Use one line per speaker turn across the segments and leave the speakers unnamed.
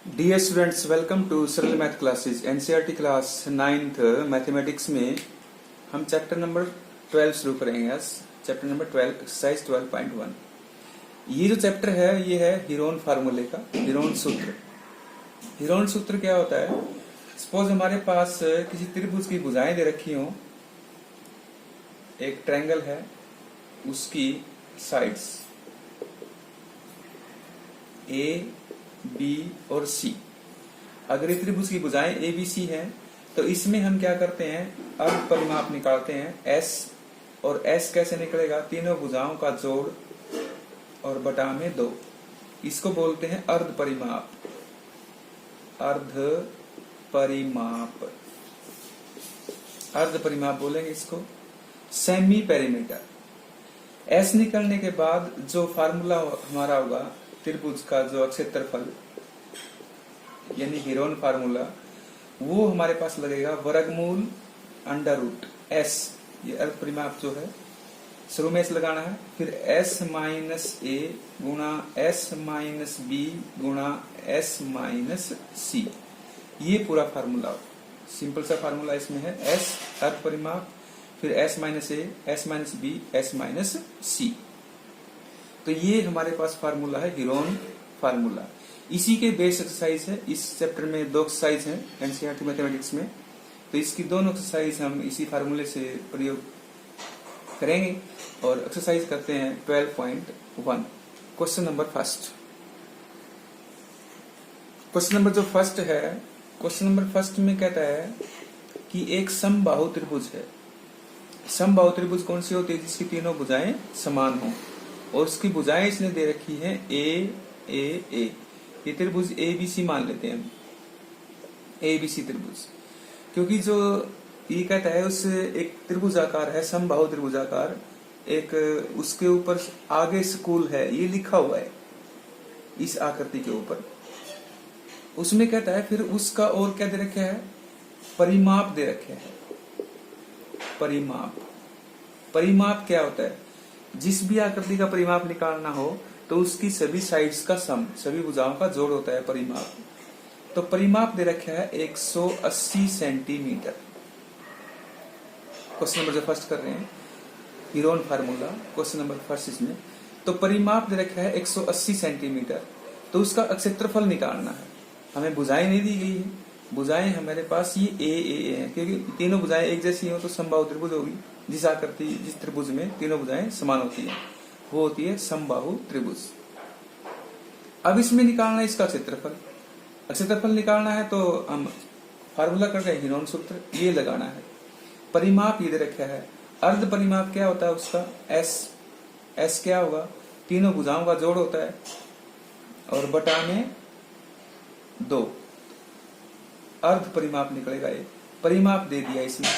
Dear students, welcome to सरल math classes. NCERT class 9th mathematics में हम chapter number 12 शुरू करेंगे। आज चैप्टर नंबर 12 एक्सरसाइज 12.1। ये जो चैप्टर है ये है हीरोन फार्मूले का हीरोन सूत्र। हीरोन सूत्र क्या होता है? सपोज हमारे पास किसी त्रिभुज की भुजाएं दे रखी हो, एक ट्रायंगल है, उसकी साइड्स ए बी और सी। अगर ये त्रिभुज की भुजाएं ए बी सी है तो इसमें हम क्या करते हैं, अर्ध परिमाप निकालते हैं एस। और एस कैसे निकलेगा? तीनों भुजाओं का जोड़ और बटा में 2। इसको बोलते हैं अर्ध परिमाप। अर्ध परिमाप, अर्ध परिमाप बोलेंगे इसको। Semi perimeter. एस निकलने के बाद जो फार्मूला हमारा होगा त्रिभुज का, जो क्षेत्रफल यानी हीरोन फार्मूला, वो हमारे पास लगेगा वर्गमूल अंडर रूट एस। ये अर्ध परिमाप जो है शुरू में एस लगाना है, फिर एस माइनस ए गुणा एस माइनस बी गुणा एस माइनस सी। ये पूरा फार्मूला, सिंपल सा फार्मूला इसमें है। एस अर्ध परिमाप, फिर S minus A, S minus B, S minus C. तो ये हमारे पास फार्मूला है हीरोन फार्मूला। इसी के बेस एक्सरसाइज है। इस चैप्टर में 2 एक्सरसाइज हैं एनसीईआरटी मैथमेटिक्स में, तो इसकी दोनों एक्सरसाइज हम इसी फार्मूले से प्रयोग करेंगे। और एक्सरसाइज करते हैं 12.1। Question number first. Question number जो फर्स्ट है, क्वेश्चन नंबर फर्स्ट में कहता है कि एक समबाहु त्रिभुज है। समबाहु त्रिभुज कौन सी होती है? जिसकी तीनों भुजाएं समान हो, और उसकी भुजाएं इसने दे रखी है ए ए ए। ये त्रिभुज ए बी सी मान लेते हैं हम, ए बी सी त्रिभुज। क्योंकि जो ये कहता है उस एक त्रिभुजाकार है, समबाहु त्रिभुजाकार, एक उसके ऊपर आगे स्कूल है, ये लिखा हुआ है इस आकृति के ऊपर। उसमें कहता है फिर उसका और क्या दे रखा है? परिमाप दे रखे हैं। परिमाप, परिमाप क्या होता है? जिस भी आकृति का परिमाप निकालना हो तो उसकी सभी साइड्स का सम, सभी भुजाओं का जोड़ होता है परिमाप। तो परिमाप दे रखा है 180 सेंटीमीटर। क्वेश्चन नंबर जो फर्स्ट कर रहे हैं Heron formula, question number first इसमें। तो परिमाप दे रखा है 180 सेंटीमीटर। तो उसका क्षेत्रफल निकालना है। हमें भुजाएं नहीं दी गई है, भुजाएं हमारे पास ये ए है, क्योंकि तीनों भुजाएं एक जैसी हो तो समबाहु त्रिभुज होगी। जिस आकृति, जिस त्रिभुज में तीनों भुजाएं समान होती है वो होती है समबाहु त्रिभुज। अब इसमें निकालना है इसका क्षेत्रफल। क्षेत्रफल निकालना है तो हम फार्मूला कर रहे हैं हीरोन सूत्र, ये लगाना है। परिमाप ये दे रखा है। अर्ध परिमाप क्या होता है उसका? एस। एस क्या होगा? तीनों भुजाओं का जोड़ होता है और बटा में 2। अर्ध परिमाप निकलेगा ये। परिमाप दे दिया इसमें,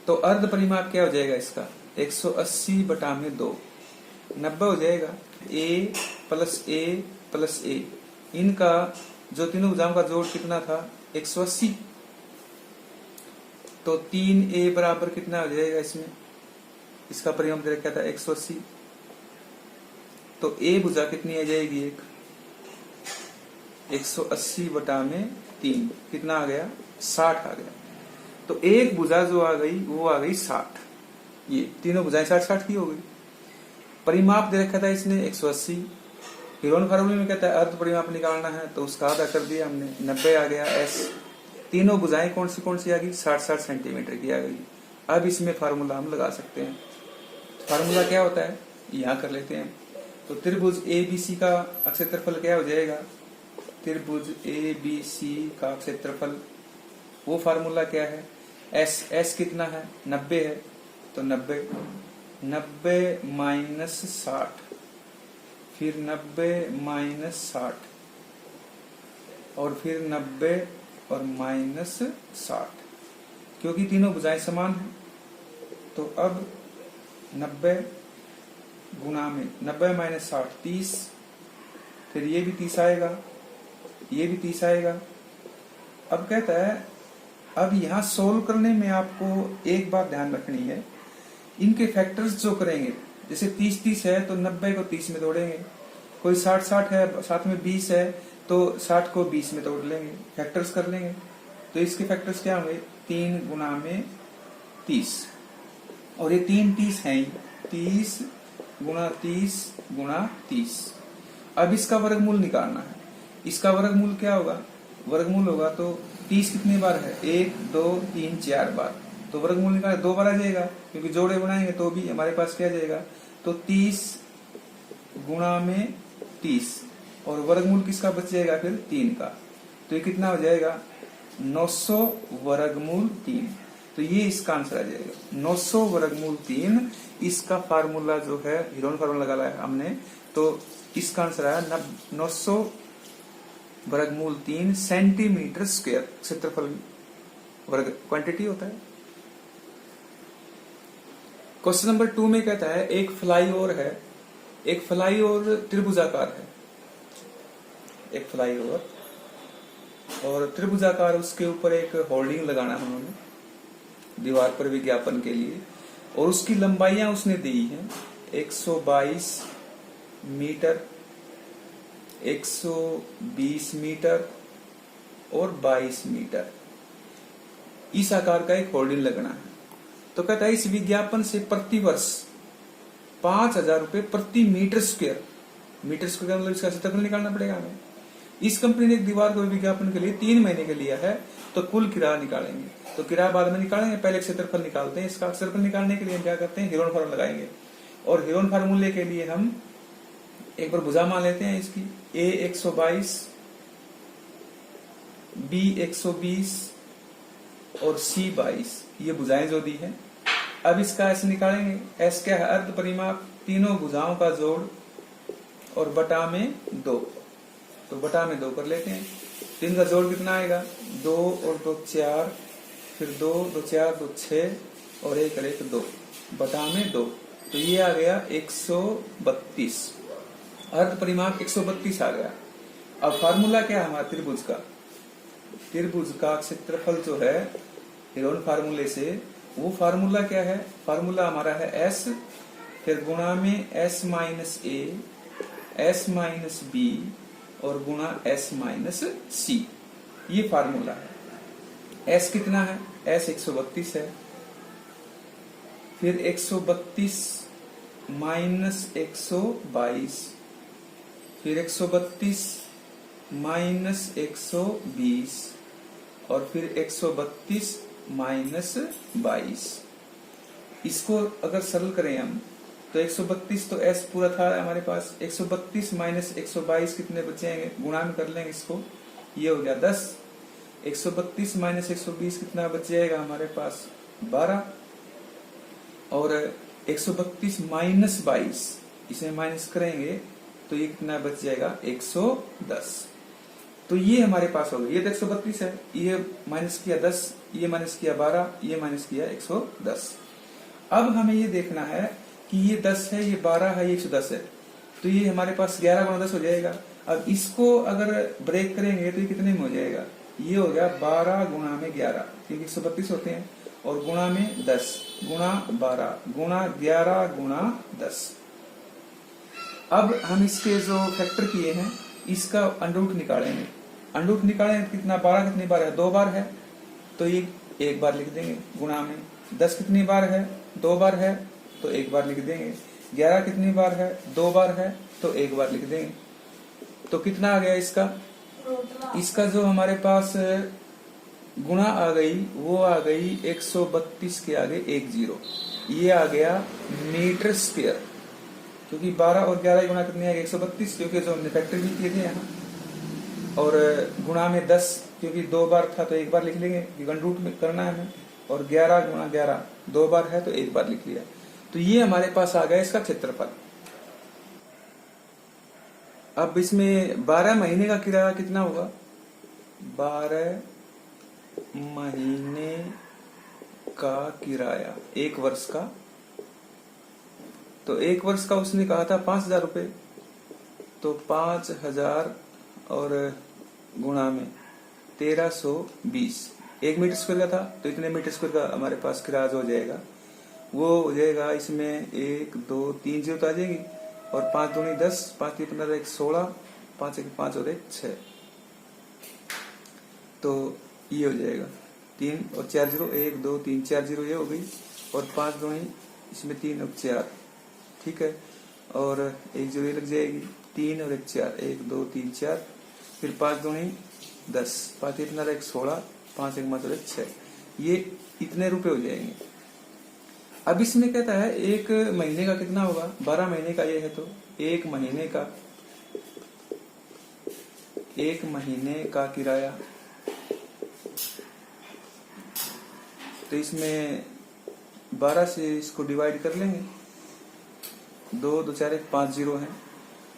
तो अर्ध परिमाप क्या हो जाएगा इसका? 180 बटा में 2, 90 हो जाएगा। ए प्लस ए प्लस ए, इनका जो तीनों भुजाओं का जोड़ कितना था? 180। तो 3a बराबर कितना हो जाएगा इसमें? इसका परिमाप दे रखा था 180। तो a भुजा कितनी आ जाएगी? 180 बटा में 3 कितना आ गया? 60 आ गया। तो एक भुजा जो आ गई वो आ गई 60। ये तीनों भुजाएं 60-60 की हो गई। परिमाप दे रखा था इसने 180। हीरोन फार्मूले में कहता है अर्ध परिमाप निकालना है, तो उसका आधा कर दिया हमने, 90 आ गया एस। तीनों भुजाएं कौन सी आ गई? 60-60 सेंटीमीटर की आ गई। अब इसमें फार्मूला हम लगा सकते हैं। फार्मूला क्या होता है यहाँ कर लेते हैं। तो त्रिभुज ए बी सी का क्षेत्रफल क्या हो जाएगा? त्रिभुज ए बी सी का क्षेत्रफल, वो फार्मूला क्या है? एस। एस कितना है? 90 है, तो 90 माइनस 60, फिर 90 माइनस 60, और फिर 90 और माइनस 60, क्योंकि तीनों भुजाएं समान हैं। तो अब 90 गुणा में 90 माइनस 60 30, फिर ये भी 30 आएगा, ये भी 30 आएगा। अब कहता है अब यहां सोल्व करने में आपको एक बात ध्यान रखनी है, इनके फैक्टर्स जो करेंगे, जैसे 30-30 है तो 90 को 30 में तोड़ेंगे, कोई 60-60 है, साथ में 20 है, तो 60 को 20 में तोड़ लेंगे, फैक्टर्स कर लेंगे। तो इसके फैक्टर्स क्या होंगे? 3 गुना में 30, और ये 3 30 है, 30 गुना 30 गुना 30। अब इसका वर्गमूल निकालना है। इसका वर्गमूल क्या होगा? वर्गमूल होगा तो 30 कितनी बार है? 1 2 3 4 बार। तो वर्गमूल निकाले 2 बार आ जाएगा, क्योंकि जोड़े बनाएंगे तो भी हमारे पास क्या जाएगा? तो 30 गुणा में 30, और वर्गमूल किसका बच जाएगा फिर? 3 का। तो ये कितना हो जाएगा? 900 वर्गमूल 3। तो ये इसका आंसर आ जाएगा 900 वर्गमूल 3। इसका फार्मूला जो है, हीरोन फार्मूला लगाया है हमने, तो इसका आंसर आया 900 वर्गमूल 3 सेंटीमीटर स्क्वायर। क्षेत्रफल वर्ग क्वांटिटी होता है। क्वेश्चन नंबर 2 में कहता है एक फ्लाईओवर है, एक फ्लाईओवर त्रिभुजाकार है, एक फ्लाईओवर और त्रिभुजाकार, उसके ऊपर एक होर्डिंग लगाना है उन्होंने दीवार पर विज्ञापन के लिए, और उसकी लंबाइयां उसने दी हैं 122 मीटर, 120 मीटर और 22 मीटर। इस आकार का एक होर्डिंग लगना है। तो कहता है इस विज्ञापन से प्रति वर्ष 5,000 रुपए प्रति मीटर स्क्वायर, मीटर स्क्वायर का मतलब इसका क्षेत्रफल निकालना पड़ेगा हमें। इस कंपनी ने एक दीवार को विज्ञापन के लिए 3 महीने के लिया है, तो कुल किराया निकालेंगे। तो किराया बाद में निकालेंगे, पहले क्षेत्रफल निकालते हैं। इसका क्षेत्रफल निकालने के लिए हम क्या करते हैं? हीरोन फार्मूला लगाएंगे, और हीरोन फार्मूले के लिए हम एक बार भुजा मान लेते हैं इसकी। A 122, B 120 और C 22, ये भुजाएं जो दी है। अब इसका ऐसे निकालेंगे। S क्या है? अर्ध परिमाप, तीनों भुजाओं का जोड़ और बटा में 2। तो बटा में 2 कर लेते हैं। 3 का जोड़ कितना आएगा? 2 और 2 4, फिर 2 2 4 2 6 और 1 और 1 2, बटा में 2। तो ये आ गया 132। अर्ध परिमाप 132 आ गया। अब फार्मूला क्या है हमारा त्रिभुज का? त्रिभुज का क्षेत्रफल जो है हीरोन फार्मूले से, वो फार्मूला क्या है? फार्मूला हमारा है S, फिर गुणा में S minus A, S minus B और गुणा S माइनस C। ये फार्मूला है। S कितना है? S 132 है, फिर 132 माइनस 122, फिर 132 माइनस 120 और फिर 132 माइनस 22। इसको अगर सरल करें हम तो 132 तो S पूरा था हमारे पास, 132 माइनस 122 कितने बचेंगे? गुणा में कर लेंगे इसको, ये हो गया 10। 132 माइनस 120 कितना बच जाएगा हमारे पास? 12। और 132 माइनस 22 इसे माइनस करेंगे तो ये कितना बच जाएगा? 110। तो ये हमारे पास हो गया। ये तो 132 है, ये माइनस किया 10, ये माइनस किया 12, ये माइनस किया 110। अब हमें ये देखना है कि ये 10 है, ये 12 है, ये 110 है, तो ये हमारे पास 11 गुणा 10 हो जाएगा। अब इसको अगर ब्रेक करेंगे तो ये कितने में हो जाएगा? ये हो गया 12 गुणा में 11, क्योंकि 132 होते हैं, और गुणा में 10 गुणा 12 गुणा 11 गुणा 10। अब हम इसके जो फैक्टर किए हैं इसका अंडरूट निकालेंगे। अंडरूट निकालेंगे कितना? 12 कितनी बार है? 2 बार है, तो ये 1 बार लिख देंगे। गुणा में 10 कितनी बार है? 2 बार है, तो 1 बार लिख देंगे। 11 कितनी बार है? 2 बार है, तो 1 बार लिख देंगे। तो कितना आ गया इसका? इसका जो हमारे पास गुणा आ गई वो आ गई 132 के आगे 10, ये आ गया मीटर स्क्वायर, क्योंकि 12 और 11 गुणा कितने आ गए? 132, क्योंकि जो हमने फैक्टर भी किए थे यहाँ, और गुणा में 10 क्योंकि 2 बार था तो 1 बार लिख लेंगे, अंडरूट में करना है हमें, और 11 गुणा 11 2 बार है तो 1 बार लिख लिया। तो ये हमारे पास आ गया इसका क्षेत्रफल। अब इसमें 12 महीने का किराया कितना होगा? 12 महीने का किराया 1 वर्ष का, तो 1 वर्ष का उसने कहा था 5,000 रुपए, तो 5,000 और गुणा में 1320। 1 मीटर स्क्वायर का था तो इतने मीटर स्क्वायर का हमारे पास किराया हो जाएगा, वो हो जाएगा इसमें 1 2 3 जीरो तो आ जाएगी, और 5 दूनी 10, 5 3 15 1 16, 5 1 5 और 1 6। तो ये हो जाएगा 3 और 4 0, 1 2 3 4 0 ये हो गई, और 5 दूनी इसमें 3 और 4, ठीक है, और 1 0 लग जाएगी, 3 और 1 4, 1 2 3 4, फिर 5 दूनी 10, 5 3 15 1 16, 5 1 5 और 1 6, ये इतने रुपए हो जाएंगे। अब इसमें कहता है एक महीने का कितना होगा, 12 महीने का ये है, तो एक महीने का किराया, तो इसमें 12 से इसको डिवाइड कर लेंगे, 2 2 4 1 5 0 है,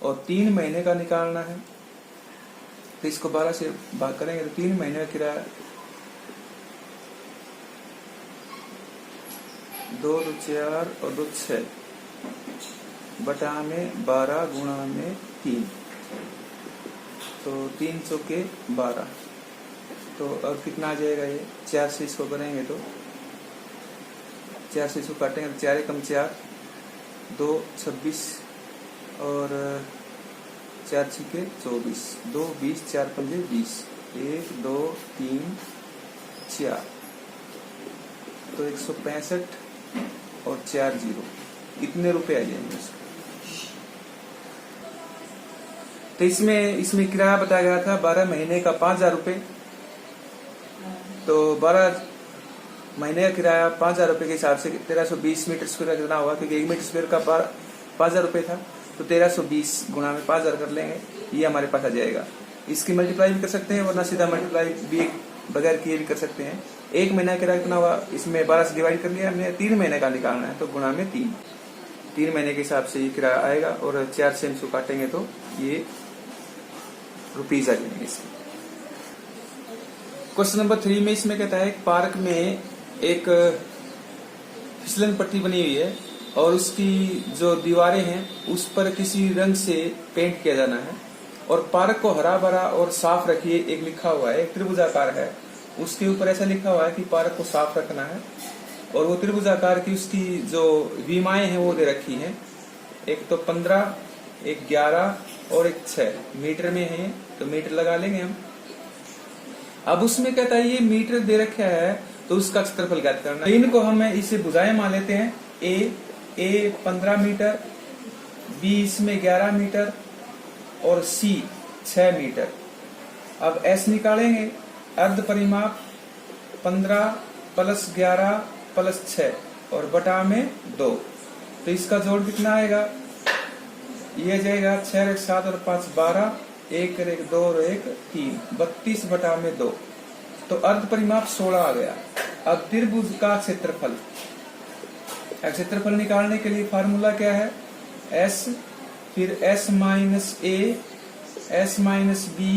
और 3 महीने का निकालना है, तो इसको 12 से भाग करेंगे, तो 3 महीने का किराया 2 2 4 और 2 6 बटा में 12 गुणा में 3, तो 3 चौके 12, तो अब कितना आ जाएगा, ये 4 से इसको करेंगे, तो 4 से इसको काटेंगे तो 4 कम 4, 2 26 और 4 छिके 24, 2 20, 4 पंजे 20, 1 2 3 4, तो 165 और 4 0, इतने रुपए आ जाएंगे इसको। तो इसमें किराया बताया गया था 12 महीने का 5000 रुपए, तो 12 महीने का किराया 5000 रुपए के हिसाब से 1320 मीटर स्क्वायर का कितना होगा, क्योंकि 1 मीटर स्क्वायर का 5000 रुपए था, तो 1320 गुणा में 5000 कर लेंगे, ये हमारे पास आ जाएगा। इसकी मल्टीप्लाई भी कर सकते हैं, वरना सीधा मल्टीप्लाई भी बगैर किए भी कर सकते हैं। 1 महीना किराया कितना हुआ, इसमें 12 से डिवाइड कर लिया हमने, 3 महीने का निकालना है, तो गुणा में 3 महीने के हिसाब से ये किराया आएगा, और 4 से इसको काटेंगे तो ये रुपीज आ जाएंगे इसमें। क्वेश्चन नंबर 3 में इसमें कहता है पार्क में एक फिसलन पट्टी बनी हुई है, और उसकी जो दीवारें हैं उस पर किसी रंग से पेंट किया जाना है, और पार्क को हरा भरा और साफ रखिए, एक लिखा हुआ है, एक त्रिभुजाकार है, उसके ऊपर ऐसा लिखा हुआ है कि पार्क को साफ रखना है, और वो त्रिभुजाकार की उसकी जो विमाएं हैं वो दे रखी हैं, एक तो 15, एक 11 और एक 6 मीटर में है, तो मीटर लगा लेंगे हम। अब उसमें कहता है ये मीटर दे रखा है, तो उसका क्षेत्रफल ज्ञात करना है। इनको हम इसे भुजाएं मान लेते हैं, ए 15 मीटर, बी इसमें 11 मीटर और सी 6 मीटर। अब एस निकालेंगे, अर्ध परिमाप 15 प्लस 11 प्लस 6 और बटा में 2, तो इसका जोड़ कितना आएगा, ये जाएगा 6 1 7 और 5 12, 1 1 2 और 1 3, 32 बटा में 2, तो अर्ध परिमाप 16 आ गया। अब त्रिभुज का क्षेत्रफल, क्षेत्रफल निकालने के लिए फार्मूला क्या है, S फिर S minus A, S minus B,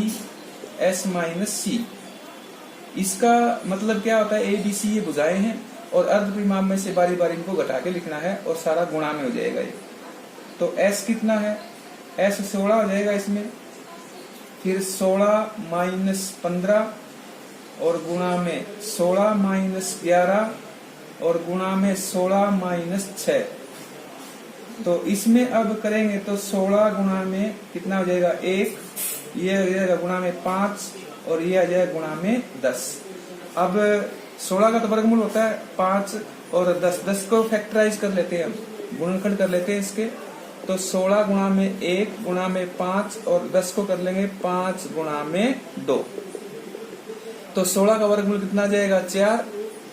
S minus C। इसका मतलब क्या होता है, ABC ये भुजाएं हैं, और अर्ध परिमाप में से बारी बारी इनको घटा के लिखना है, और सारा गुणा में हो जाएगा ये। तो S कितना है, S 16 हो जाएगा इसमें, फिर 16 माइनस 15 और गुणा में 16 माइनस 11 और गुणा में 16 माइनस 6, तो इसमें अब करेंगे तो 16 गुणा में कितना हो जाएगा 1, ये हो जाएगा गुणा में 5 और ये आ जाएगा गुणा में 10। अब 16 का तो वर्गमूल होता है 5 और 10 को फैक्टराइज कर लेते हैं हम, गुणनखंड कर लेते हैं इसके, तो 16 गुणा में 1 गुणा में 5 और 10 को कर लेंगे 5 गुणा में 2, तो 16 का वर्गमूल कितना जाएगा 4,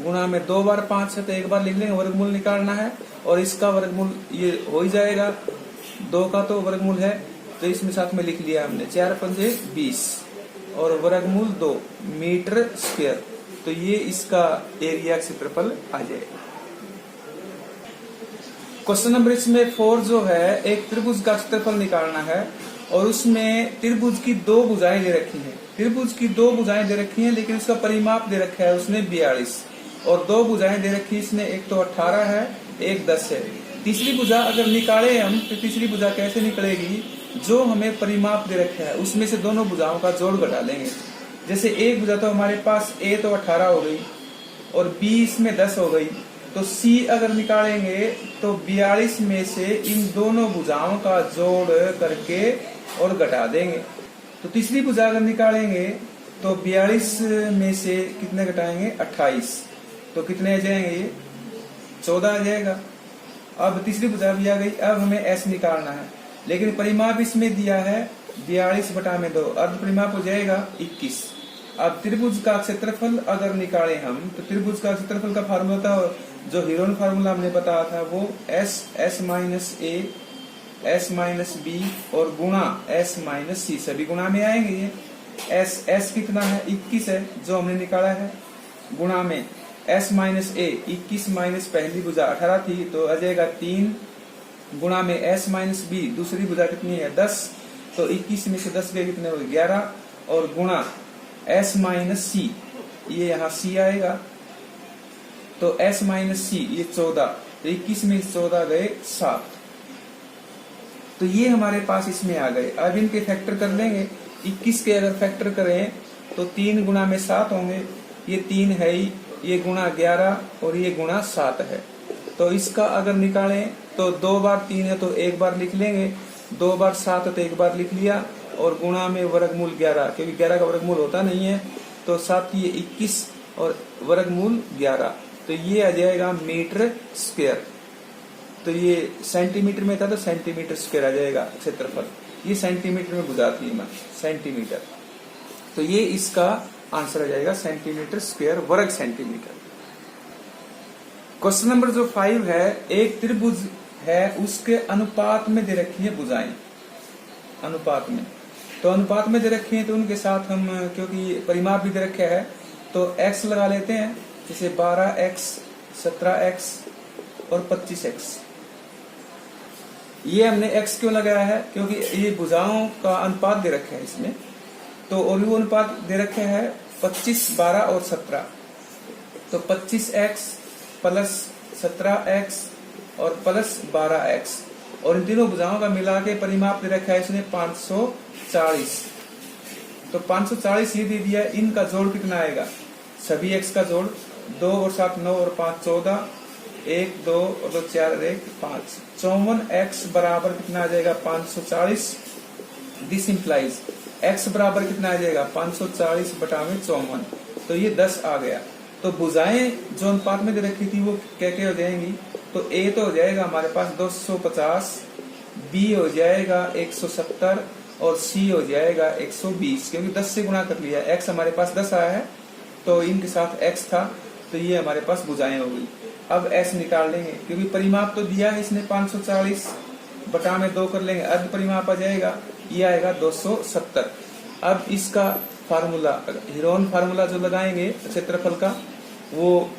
गुणा में 2 बार 5 है तो एक बार लिख लेंगे, वर्गमूल निकालना है, और इसका वर्गमूल ये हो ही जाएगा, 2 का तो वर्गमूल है, तो इसमें साथ में लिख लिया हमने, 4 पंजे 20 और वर्गमूल 2 मीटर स्क्वायर, तो ये इसका एरिया क्षेत्रफल आ जाएगा। क्वेश्चन नंबर इसमें 4 जो है, एक त्रिभुज का क्षेत्रफल निकालना है, और उसमें त्रिभुज की 2 भुजाएं दे रखी हैं, त्रिभुज की 2 भुजाएं दे रखी हैं, लेकिन उसका परिमाप दे रखा है उसने 42, और 2 भुजाएं दे रखी है इसने, एक तो 18 है एक 10 है। तीसरी भुजा अगर निकाले हम, तो तीसरी भुजा कैसे निकलेगी, जो हमें परिमाप दे रखा है उसमें से दोनों भुजाओं का जोड़ घटा लेंगे। जैसे एक भुजा तो हमारे पास A तो 18 हो गई, और B इसमें 10 हो गई, तो सी अगर निकालेंगे तो 42 में से इन दोनों भुजाओं का जोड़ करके और घटा देंगे। तो तीसरी भुजा अगर निकालेंगे तो 42 में से कितने घटाएंगे 28, तो कितने आ जाएंगे ये 14 आ जाएगा। अब तीसरी भुजा भी आ गई। अब हमें एस निकालना है, लेकिन परिमाप इसमें दिया है 42/2, अर्ध परिमाप हो जाएगा 21। अब त्रिभुज का क्षेत्रफल अगर निकालें हम, तो त्रिभुज का क्षेत्रफल का फार्मूला था जो हीरोन फार्मूला हमने बताया था, वो S minus A S minus B और गुणा एस माइनस सी, सभी गुणा में आएंगे ये। एस कितना है 21 है जो हमने निकाला है, गुणा में एस माइनस ए 21 माइनस पहली भुजा 18 थी तो आ जाएगा 3, गुणा में एस माइनस बी दूसरी भुजा कितनी है 10, तो 21 में से 10 गए कितने हो 11, और गुणा एस माइनस सी, ये यहाँ सी आएगा, तो एस माइनस सी ये 14, तो 21 में 14 गए 7। तो ये हमारे पास इसमें आ गए। अब इनके फैक्टर कर लेंगे। 21 के अगर फैक्टर करें तो 3 गुणा में 7 होंगे, ये 3 है ही, ये गुणा 11 और ये गुणा 7 है। तो इसका अगर निकालें तो 2 बार 3 है तो एक बार लिख लेंगे, 2 बार 7 है तो एक बार लिख लिया, और गुणा में वर्गमूल 11, क्योंकि 11 का वर्गमूल होता नहीं है, तो 7 ये 21 और वर्गमूल 11, तो ये आ जाएगा मीटर स्क्वायर। तो ये सेंटीमीटर में था तो सेंटीमीटर स्क्वायर आ जाएगा क्षेत्रफल, ये सेंटीमीटर में भुजा थी सेंटीमीटर, तो ये इसका आंसर आ जाएगा सेंटीमीटर स्क्वायर, वर्ग सेंटीमीटर। क्वेश्चन नंबर जो 5 है, एक त्रिभुज है उसके अनुपात में दे रखी है भुजाएं, अनुपात में, तो अनुपात में दे रखी है तो उनके साथ हम, क्योंकि परिमाप भी दे रखा है तो x लगा लेते हैं, जैसे 12x 17x और 25x। ये हमने x क्यों लगाया है, क्योंकि ये भुजाओं का अनुपात दे रखा है इसमें, तो और वो अनुपात दे रखे है 25, 12 और 17, तो 25x प्लस 17x और प्लस 12x, और इन तीनों भुजाओं का मिला के परिमाप दे रखा है इसने 540, तो 540 ये दे दिया। इनका जोड़ कितना आएगा, सभी x का जोड़ 2 और 7 9 और 5 14, 1 2 और 2 4 और 1 5, 54x बराबर कितना आ जाएगा 540। दिस इंप्लाइज x बराबर कितना आ जाएगा 540 बटा में 54, तो ये 10 आ गया। तो भुजाएं जो अनुपात में दे रखी थी वो क्या क्या हो जाएंगी, तो a तो हो जाएगा हमारे पास 250, b हो जाएगा 170 और c हो जाएगा 120, क्योंकि 10 से गुणा कर लिया, x हमारे पास 10 आया है तो इनके साथ x था, तो ये हमारे पास भुजाएं हो गई। अब s निकाल लेंगे, क्योंकि परिमाप तो दिया है इसने 540, बटा में 2 कर लेंगे, अर्ध परिमाप आ जाएगा, ये आएगा 270। अब इसका फार्मूला, हीरोन फार्मूला जो लगाएंगे क्षेत्रफल का, वो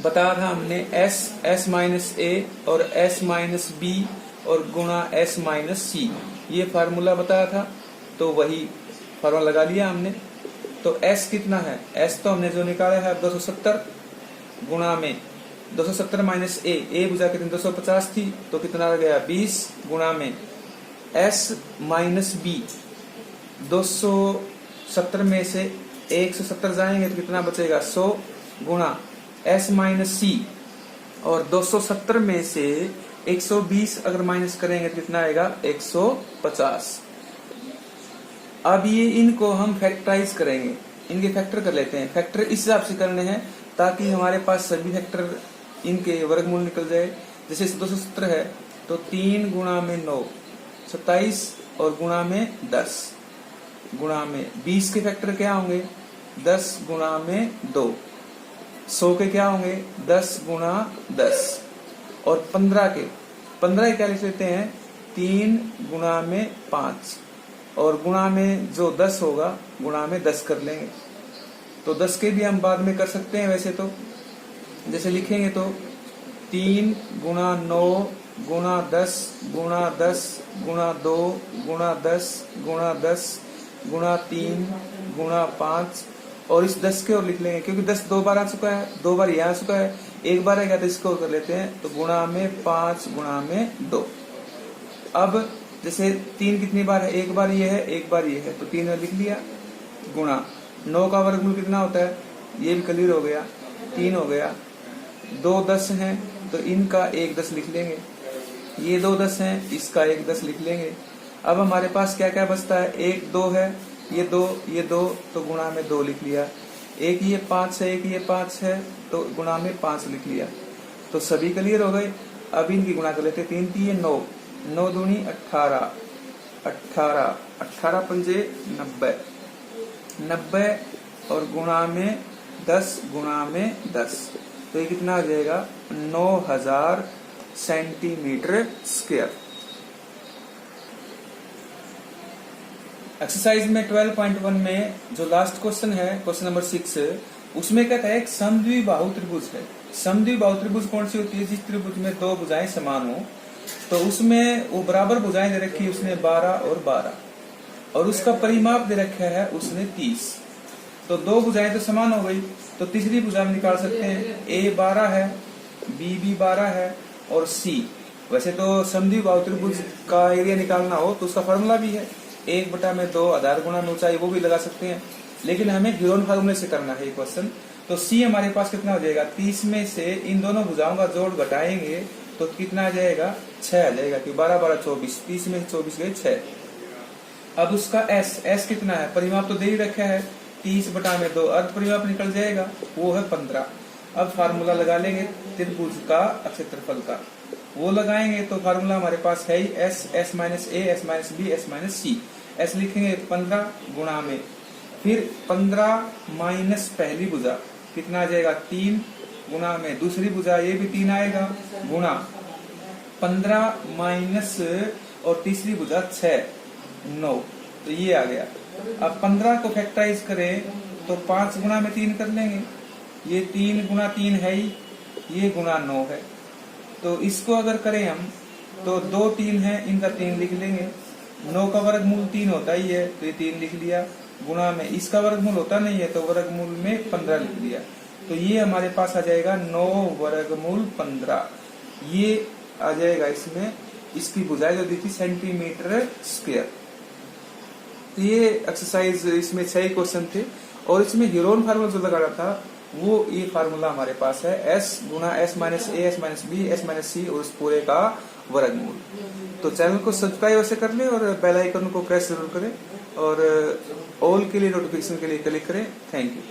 बताया था हमने एस माइनस ए और एस माइनस बी और गुणा एस माइनस सी, ये फार्मूला बताया था, तो वही फार्मूला लगा लिया हमने। तो एस कितना है, एस तो हमने जो निकाला है 270, गुणा में 270 माइनस ए भुजा कितनी 250 थी तो कितना आ गया 20, गुणा में एस माइनस बी 270 में से 170 जाएंगे तो कितना बचेगा 100, गुणा एस माइनस सी, और 270 में से 120 अगर माइनस करेंगे तो कितना आएगा 150। अब ये इनको हम फैक्टराइज करेंगे, इनके फैक्टर कर लेते हैं। फैक्टर इस हिसाब से करने हैं ताकि हमारे पास सभी फैक्टर इनके वर्गमूल निकल जाए। जैसे 270 है तो 3 गुणा में 9 27 और गुणा में 10, गुणा में 20 के फैक्टर क्या होंगे 10 गुणा में 2, 100 के क्या होंगे 10 गुणा 10, और 15 क्या लिख लेते हैं 3 गुणा में 5, और गुणा में जो 10 होगा गुणा में 10 कर लेंगे। तो 10 के भी हम बाद में कर सकते हैं वैसे तो, जैसे लिखेंगे तो 3 गुणा 9 गुणा 10 गुणा 10 गुणा 2 गुणा 10 गुणा 10 गुणा 3 गुणा 5, और इस 10 के और लिख लेंगे क्योंकि 10 2 बार आ चुका है, 2 बार यहाँ आ चुका है, एक बार आएगा तो इसको कर लेते हैं, तो गुणा में 5 गुणा में 2। अब जैसे 3 कितनी बार है, एक बार ये है एक बार ये है, तो 3 में लिख लिया, गुणा 9 का वर्गमूल कितना होता है, ये भी क्लियर हो गया 3 हो गया, दो 10 हैं तो इनका एक 10 लिख लेंगे, ये दो 10 हैं इसका एक 10 लिख लेंगे। अब हमारे पास क्या क्या बचता है, एक 2 है, ये दो तो गुणा में 2 लिख लिया, एक ये 5 है, एक ये 5 है तो गुणा में 5 लिख लिया। तो सभी क्लियर हो गए। अब इनकी गुणा कर लेते, 3 3 9, 9 दूनी 18, 18 18 पंजे 90, 90 और गुणा में 10 गुणा में 10, तो ये कितना आ जाएगा 9000 सेंटीमीटर स्क्वायर। एक्सरसाइज में 12.1 में जो लास्ट क्वेश्चन है, क्वेश्चन नंबर 6, उसमें कहता है एक समद्विबाहु त्रिभुज है। समद्विबाहु त्रिभुज कौन सी होती है, जिस त्रिभुज में दो भुजाएं समान हो, तो उसमें वो बराबर भुजाएं दे रखी है, उसने 12 और 12, और उसका परिमाप दे रखा है उसने 30। तो दो भुजाएं तो समान हो गई, तो तीसरी भुजा में निकाल सकते हैं, A 12 है, B भी 12 है और C। वैसे तो समद्विबाहु त्रिभुज का एरिया निकालना हो तो उसका फॉर्मूला भी है 1/2 आधार गुणा में ऊंचाई, वो भी लगा सकते हैं, लेकिन हमें हीरोन फार्मूले से करना है ये क्वेश्चन। तो C हमारे पास कितना हो जाएगा, 30 में से इन दोनों भुजाओं का जोड़ घटाएंगे तो कितना आ जाएगा, 6 आ जाएगा, कि 12 12 24, 30 में 24 गए 6। अब उसका S कितना है, परिमाप तो दे ही रखा है 30/2, अर्ध परिमाप निकल जाएगा, वो है 15। अब फार्मूला लगा लेंगे त्रिभुज का क्षेत्रफल का, वो लगाएंगे तो फार्मूला हमारे पास है ही S minus A, S minus B, S minus C। S लिखेंगे 15 गुणा में, फिर 15 माइनस पहली भुजा कितना आ जाएगा 3 गुणा में दूसरी भुजा, ये भी 3 आएगा, गुणा 15 माइनस और तीसरी भुजा 6 9, तो ये आ गया। अब 15 को फैक्टराइज करें तो 5 गुणा में 3 कर लेंगे, ये 3 गुणा 3 है ही, ये गुणा 9 है। तो इसको अगर करें हम तो 2 3 है, इनका 3 लिख लेंगे, 9 का वर्गमूल 3 होता ही है तो ये 3 लिख लिया, गुणा में इसका वर्गमूल होता नहीं है तो वर्गमूल में 15 लिख लिया। तो ये हमारे पास आ जाएगा 9 वर्गमूल 15, ये आ जाएगा इसमें, इसकी भुजाएं जो दी थी सेंटीमीटर स्क्वायर। तो ये एक्सरसाइज, इसमें 6 क्वेश्चन थे और इसमें हीरोन फार्मूला जो लगाना था वो ये फार्मूला हमारे पास है, S गुणा S minus A, S minus B, S minus C और उस पूरे का वर्गमूल। तो चैनल को सब्सक्राइब ऐसे कर ले और बेल आइकन को प्रेस जरूर करें और ऑल के लिए नोटिफिकेशन के लिए क्लिक करें। Thank you.